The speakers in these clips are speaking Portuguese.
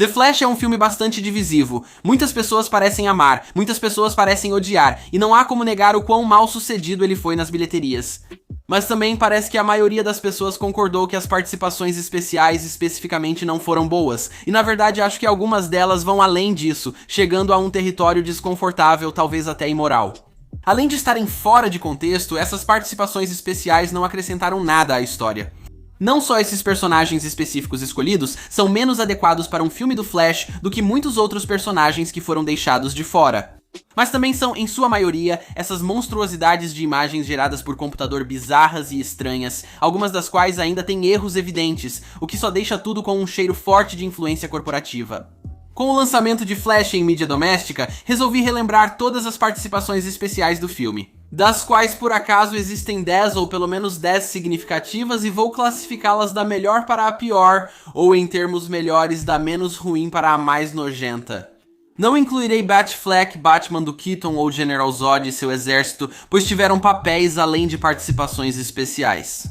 The Flash é um filme bastante divisivo. Muitas pessoas parecem amar, muitas pessoas parecem odiar, e não há como negar o quão mal sucedido ele foi nas bilheterias. Mas também parece que a maioria das pessoas concordou que as participações especiais especificamente não foram boas, e na verdade acho que algumas delas vão além disso, chegando a um território desconfortável, talvez até imoral. Além de estarem fora de contexto, essas participações especiais não acrescentaram nada à história. Não só esses personagens específicos escolhidos são menos adequados para um filme do Flash do que muitos outros personagens que foram deixados de fora, mas também são, em sua maioria, essas monstruosidades de imagens geradas por computador bizarras e estranhas, algumas das quais ainda têm erros evidentes, o que só deixa tudo com um cheiro forte de influência corporativa. Com o lançamento de Flash em mídia doméstica, resolvi relembrar todas as participações especiais do filme, das quais por acaso existem 10 ou pelo menos 10 significativas, e vou classificá-las da melhor para a pior, ou em termos melhores, da menos ruim para a mais nojenta. Não incluirei Batfleck, Batman do Keaton ou General Zod e seu exército, pois tiveram papéis além de participações especiais.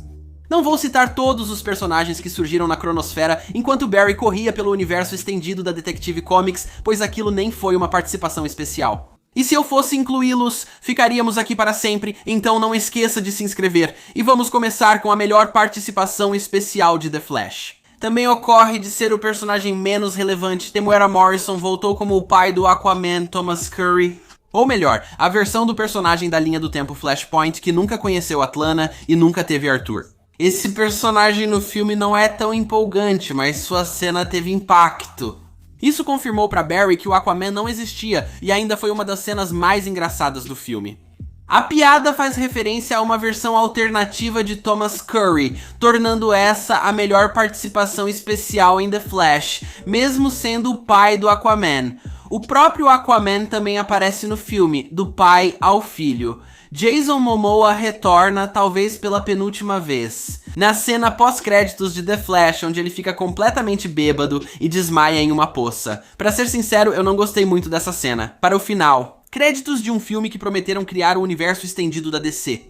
Não vou citar todos os personagens que surgiram na cronosfera enquanto Barry corria pelo universo estendido da Detective Comics, pois aquilo nem foi uma participação especial. E se eu fosse incluí-los, ficaríamos aqui para sempre, então não esqueça de se inscrever. E vamos começar com a melhor participação especial de The Flash. Também ocorre de ser o personagem menos relevante. Temuera Morrison voltou como o pai do Aquaman, Thomas Curry. Ou melhor, a versão do personagem da linha do tempo Flashpoint que nunca conheceu Atlana e nunca teve Arthur. Esse personagem no filme não é tão empolgante, mas sua cena teve impacto. Isso confirmou para Barry que o Aquaman não existia, e ainda foi uma das cenas mais engraçadas do filme. A piada faz referência a uma versão alternativa de Thomas Curry, tornando essa a melhor participação especial em The Flash, mesmo sendo o pai do Aquaman. O próprio Aquaman também aparece no filme, do pai ao filho. Jason Momoa retorna, talvez pela penúltima vez, na cena pós-créditos de The Flash, onde ele fica completamente bêbado e desmaia em uma poça. Pra ser sincero, eu não gostei muito dessa cena. Para o final, créditos de um filme que prometeram criar o universo estendido da DC.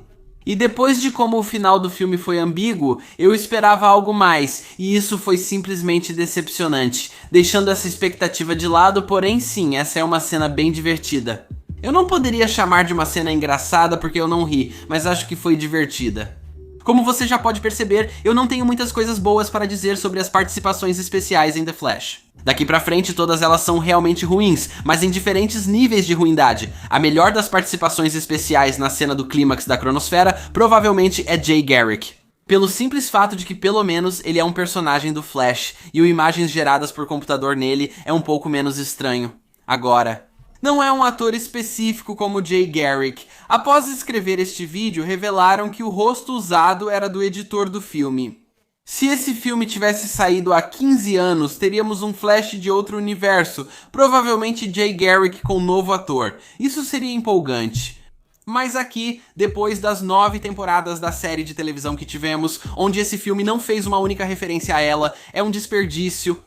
E depois de como o final do filme foi ambíguo, eu esperava algo mais, e isso foi simplesmente decepcionante, deixando essa expectativa de lado, porém sim, essa é uma cena bem divertida. Eu não poderia chamar de uma cena engraçada porque eu não ri, mas acho que foi divertida. Como você já pode perceber, eu não tenho muitas coisas boas para dizer sobre as participações especiais em The Flash. Daqui pra frente todas elas são realmente ruins, mas em diferentes níveis de ruindade. A melhor das participações especiais na cena do clímax da cronosfera provavelmente é Jay Garrick. Pelo simples fato de que pelo menos ele é um personagem do Flash, e o imagens geradas por computador nele é um pouco menos estranho. Agora, não é um ator específico como Jay Garrick. Após escrever este vídeo, revelaram que o rosto usado era do editor do filme. Se esse filme tivesse saído há 15 anos, teríamos um Flash de outro universo, provavelmente Jay Garrick com um novo ator. Isso seria empolgante. Mas aqui, depois das 9 temporadas da série de televisão que tivemos, onde esse filme não fez uma única referência a ela, é um desperdício.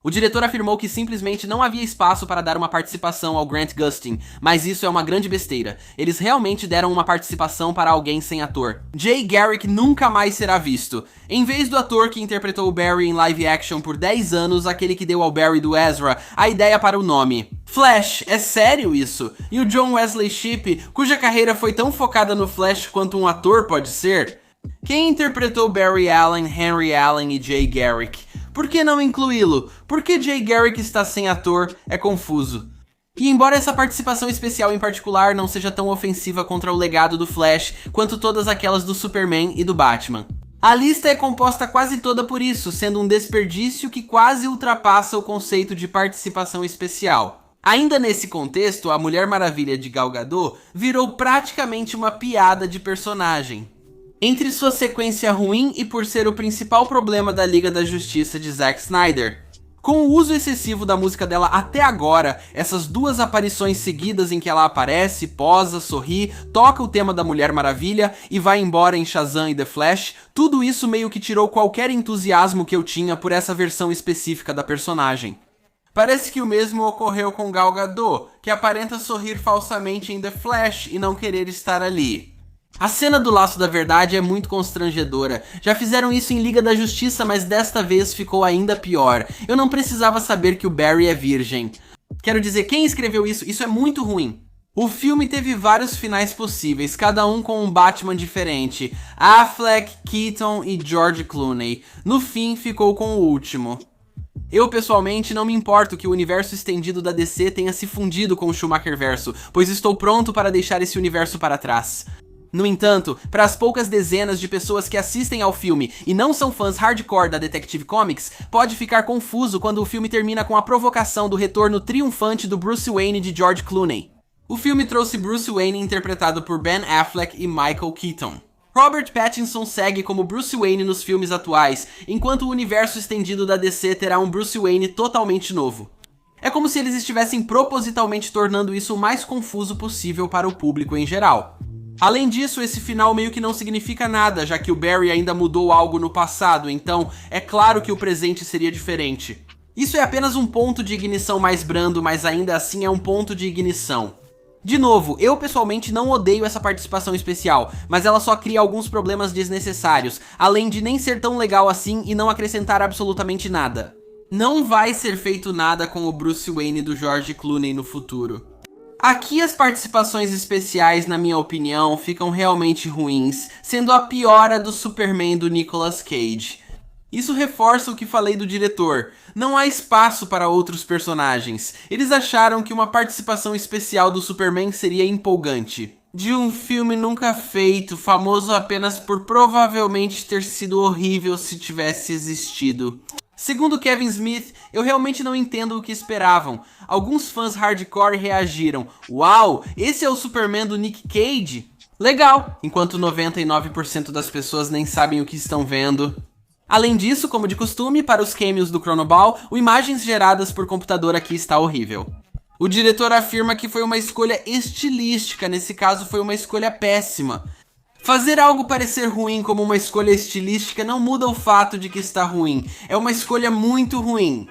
O diretor afirmou que simplesmente não havia espaço para dar uma participação ao Grant Gustin, mas isso é uma grande besteira. Eles realmente deram uma participação para alguém sem ator. Jay Garrick nunca mais será visto. Em vez do ator que interpretou o Barry em live action por 10 anos, aquele que deu ao Barry do Ezra a ideia para o nome. Flash, é sério isso? E o John Wesley Shipp, cuja carreira foi tão focada no Flash quanto um ator pode ser? Quem interpretou Barry Allen, Henry Allen e Jay Garrick? Por que não incluí-lo? Por que Jay Garrick está sem ator? É confuso. E embora essa participação especial em particular não seja tão ofensiva contra o legado do Flash quanto todas aquelas do Superman e do Batman, a lista é composta quase toda por isso, sendo um desperdício que quase ultrapassa o conceito de participação especial. Ainda nesse contexto, a Mulher Maravilha de Gal Gadot virou praticamente uma piada de personagem. Entre sua sequência ruim e por ser o principal problema da Liga da Justiça de Zack Snyder. Com o uso excessivo da música dela até agora, essas duas aparições seguidas em que ela aparece, posa, sorri, toca o tema da Mulher Maravilha e vai embora em Shazam e The Flash, tudo isso meio que tirou qualquer entusiasmo que eu tinha por essa versão específica da personagem. Parece que o mesmo ocorreu com Gal Gadot, que aparenta sorrir falsamente em The Flash e não querer estar ali. A cena do laço da verdade é muito constrangedora. Já fizeram isso em Liga da Justiça, mas desta vez ficou ainda pior. Eu não precisava saber que o Barry é virgem. Quero dizer, quem escreveu isso? Isso é muito ruim. O filme teve vários finais possíveis, cada um com um Batman diferente. Affleck, Keaton e George Clooney. No fim, ficou com o último. Eu, pessoalmente, não me importo que o universo estendido da DC tenha se fundido com o Schumacherverso, pois estou pronto para deixar esse universo para trás. No entanto, para as poucas dezenas de pessoas que assistem ao filme e não são fãs hardcore da Detective Comics, pode ficar confuso quando o filme termina com a provocação do retorno triunfante do Bruce Wayne de George Clooney. O filme trouxe Bruce Wayne interpretado por Ben Affleck e Michael Keaton. Robert Pattinson segue como Bruce Wayne nos filmes atuais, enquanto o universo estendido da DC terá um Bruce Wayne totalmente novo. É como se eles estivessem propositalmente tornando isso o mais confuso possível para o público em geral. Além disso, esse final meio que não significa nada, já que o Barry ainda mudou algo no passado, então é claro que o presente seria diferente. Isso é apenas um ponto de ignição mais brando, mas ainda assim é um ponto de ignição. De novo, eu pessoalmente não odeio essa participação especial, mas ela só cria alguns problemas desnecessários, além de nem ser tão legal assim e não acrescentar absolutamente nada. Não vai ser feito nada com o Bruce Wayne do George Clooney no futuro. Aqui as participações especiais, na minha opinião, ficam realmente ruins, sendo a pior a do Superman do Nicolas Cage. Isso reforça o que falei do diretor. Não há espaço para outros personagens. Eles acharam que uma participação especial do Superman seria empolgante. De um filme nunca feito, famoso apenas por provavelmente ter sido horrível se tivesse existido. Segundo Kevin Smith, eu realmente não entendo o que esperavam. Alguns fãs hardcore reagiram: "Uau, esse é o Superman do Nick Cage? Legal!" Enquanto 99% das pessoas nem sabem o que estão vendo. Além disso, como de costume, para os cameos do Chronoball, o imagens geradas por computador aqui está horrível. O diretor afirma que foi uma escolha estilística, nesse caso foi uma escolha péssima. Fazer algo parecer ruim como uma escolha estilística não muda o fato de que está ruim, é uma escolha muito ruim.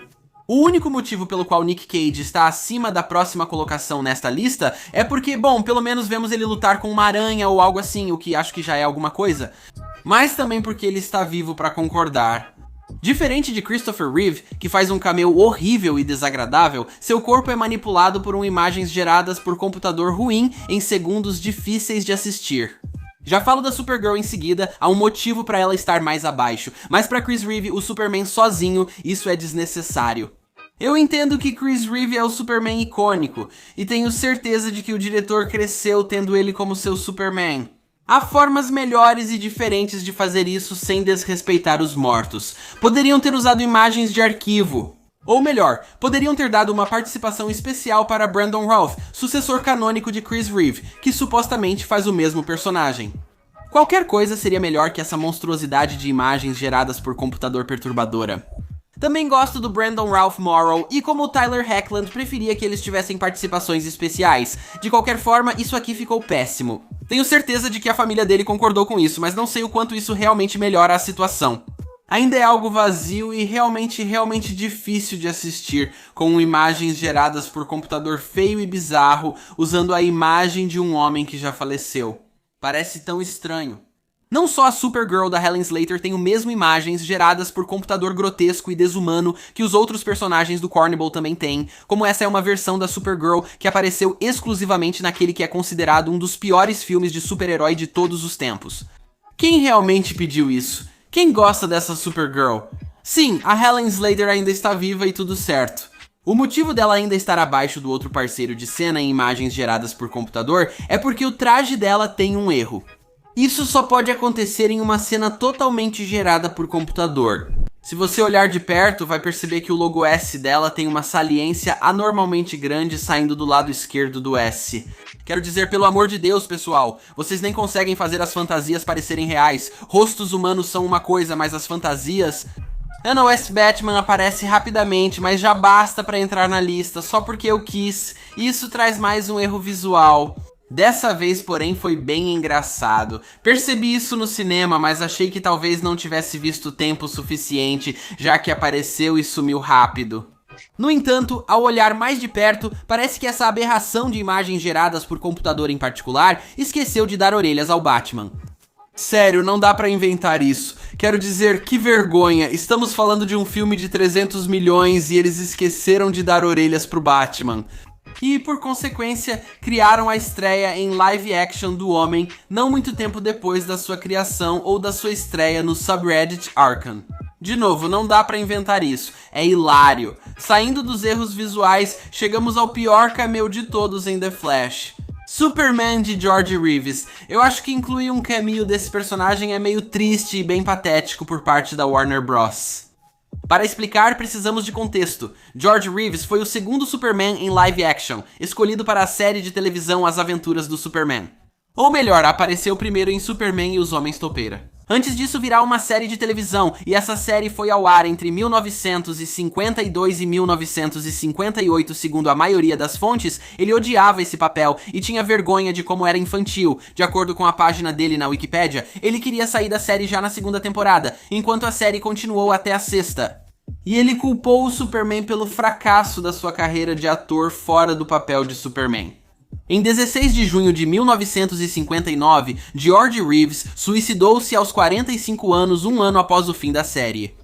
O único motivo pelo qual Nick Cage está acima da próxima colocação nesta lista é porque, bom, pelo menos vemos ele lutar com uma aranha ou algo assim, o que acho que já é alguma coisa. Mas também porque ele está vivo para concordar. Diferente de Christopher Reeve, que faz um cameo horrível e desagradável, seu corpo é manipulado por imagens geradas por computador ruim em segundos difíceis de assistir. Já falo da Supergirl em seguida, há um motivo para ela estar mais abaixo, mas para Chris Reeve, o Superman sozinho, isso é desnecessário. Eu entendo que Chris Reeve é o Superman icônico, e tenho certeza de que o diretor cresceu tendo ele como seu Superman. Há formas melhores e diferentes de fazer isso sem desrespeitar os mortos. Poderiam ter usado imagens de arquivo. Ou melhor, poderiam ter dado uma participação especial para Brandon Routh, sucessor canônico de Chris Reeve, que supostamente faz o mesmo personagem. Qualquer coisa seria melhor que essa monstruosidade de imagens geradas por computador perturbadora. Também gosto do Brandon Ralph Morrow e como o Tyler Hoechlin preferia que eles tivessem participações especiais. De qualquer forma, isso aqui ficou péssimo. Tenho certeza de que a família dele concordou com isso, mas não sei o quanto isso realmente melhora a situação. Ainda é algo vazio e realmente difícil de assistir, com imagens geradas por computador feio e bizarro, usando a imagem de um homem que já faleceu. Parece tão estranho. Não só a Supergirl da Helen Slater tem o mesmo imagens geradas por computador grotesco e desumano que os outros personagens do Carnival também têm, como essa é uma versão da Supergirl que apareceu exclusivamente naquele que é considerado um dos piores filmes de super-herói de todos os tempos. Quem realmente pediu isso? Quem gosta dessa Supergirl? Sim, a Helen Slater ainda está viva e tudo certo. O motivo dela ainda estar abaixo do outro parceiro de cena em imagens geradas por computador é porque o traje dela tem um erro. Isso só pode acontecer em uma cena totalmente gerada por computador. Se você olhar de perto, vai perceber que o logo S dela tem uma saliência anormalmente grande saindo do lado esquerdo do S. Quero dizer, pelo amor de Deus, pessoal, vocês nem conseguem fazer as fantasias parecerem reais. Rostos humanos são uma coisa, mas as fantasias... NOS Batman aparece rapidamente, mas já basta pra entrar na lista, só porque eu quis. Isso traz mais um erro visual. Dessa vez, porém, foi bem engraçado. Percebi isso no cinema, mas achei que talvez não tivesse visto tempo suficiente, já que apareceu e sumiu rápido. No entanto, ao olhar mais de perto, parece que essa aberração de imagens geradas por computador em particular esqueceu de dar orelhas ao Batman. Sério, não dá pra inventar isso. Quero dizer, que vergonha, estamos falando de um filme de 300 milhões e eles esqueceram de dar orelhas pro Batman. E, por consequência, criaram a estreia em live action do Homem não muito tempo depois da sua criação ou da sua estreia no subreddit Arkham. De novo, não dá pra inventar isso, é hilário. Saindo dos erros visuais, chegamos ao pior cameo de todos em The Flash. Superman de George Reeves. Eu acho que incluir um cameo desse personagem é meio triste e bem patético por parte da Warner Bros. Para explicar, precisamos de contexto. George Reeves foi o segundo Superman em live action, escolhido para a série de televisão As Aventuras do Superman. Ou melhor, apareceu primeiro em Superman e os Homens Topeira. Antes disso virá uma série de televisão, e essa série foi ao ar entre 1952 e 1958, segundo a maioria das fontes. Ele odiava esse papel e tinha vergonha de como era infantil. De acordo com a página dele na Wikipédia, ele queria sair da série já na segunda temporada, enquanto a série continuou até a sexta. E ele culpou o Superman pelo fracasso da sua carreira de ator fora do papel de Superman. Em 16 de junho de 1959, George Reeves suicidou-se aos 45 anos, um ano após o fim da série.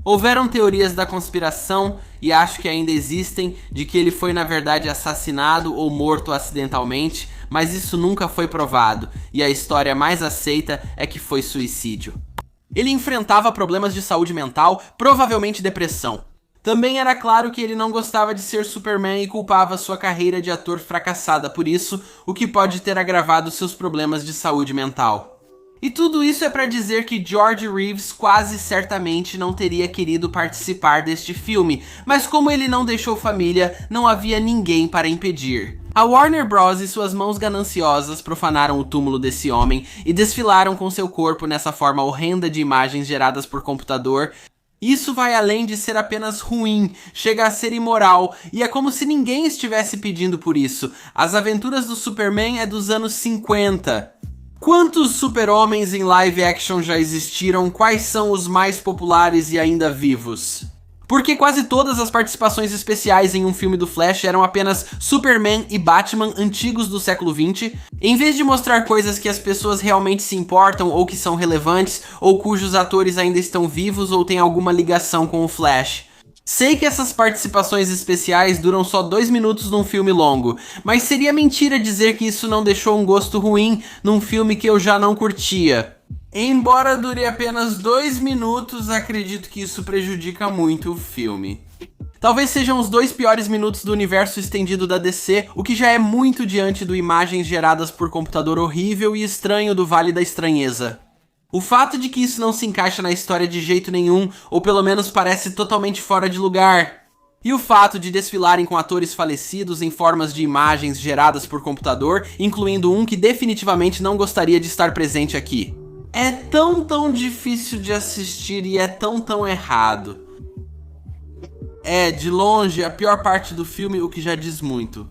Houveram teorias da conspiração, e acho que ainda existem, de que ele foi na verdade assassinado ou morto acidentalmente, mas isso nunca foi provado, e a história mais aceita é que foi suicídio. Ele enfrentava problemas de saúde mental, provavelmente depressão. Também era claro que ele não gostava de ser Superman e culpava sua carreira de ator fracassada por isso, o que pode ter agravado seus problemas de saúde mental. E tudo isso é para dizer que George Reeves quase certamente não teria querido participar deste filme, mas como ele não deixou família, não havia ninguém para impedir. A Warner Bros. E suas mãos gananciosas profanaram o túmulo desse homem e desfilaram com seu corpo nessa forma horrenda de imagens geradas por computador. Isso vai além de ser apenas ruim, chega a ser imoral, e é como se ninguém estivesse pedindo por isso. As Aventuras do Superman é dos anos 50. Quantos super-homens em live action já existiram? Quais são os mais populares e ainda vivos? Porque quase todas as participações especiais em um filme do Flash eram apenas Superman e Batman antigos do século XX, em vez de mostrar coisas que as pessoas realmente se importam ou que são relevantes, ou cujos atores ainda estão vivos ou têm alguma ligação com o Flash. Sei que essas participações especiais duram só 2 minutos num filme longo, mas seria mentira dizer que isso não deixou um gosto ruim num filme que eu já não curtia. Embora dure apenas 2 minutos, acredito que isso prejudica muito o filme. Talvez sejam os 2 piores minutos do universo estendido da DC, o que já é muito diante do imagens geradas por computador horrível e estranho do Vale da Estranheza. O fato de que isso não se encaixa na história de jeito nenhum, ou pelo menos parece totalmente fora de lugar. E o fato de desfilarem com atores falecidos em formas de imagens geradas por computador, incluindo um que definitivamente não gostaria de estar presente aqui. É tão difícil de assistir e é tão errado. É, de longe, a pior parte do filme, o que já diz muito.